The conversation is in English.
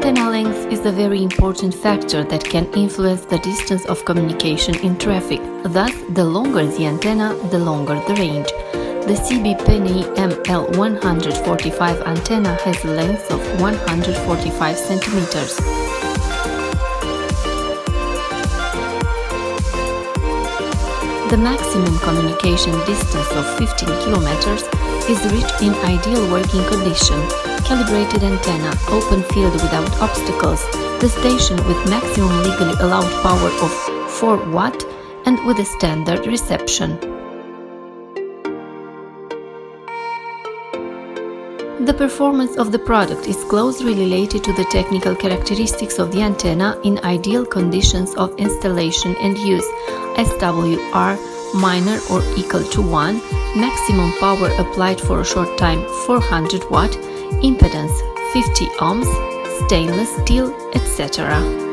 Antenna length is a very important factor that can influence the distance of communication in traffic. Thus, the longer the antenna, the longer the range. The CB PNI ML145 antenna has a length of 145 centimeters. The maximum communication distance of 15 kilometers is reached in ideal working condition. Calibrated antenna, open field without obstacles, the station with maximum legally allowed power of 4 watt and with a standard reception. The performance of the product is closely related to the technical characteristics of the antenna in ideal conditions of installation and use. SWR minor or equal to 1, maximum power applied for a short time 400 watt, impedance 50 ohms, stainless steel, etc.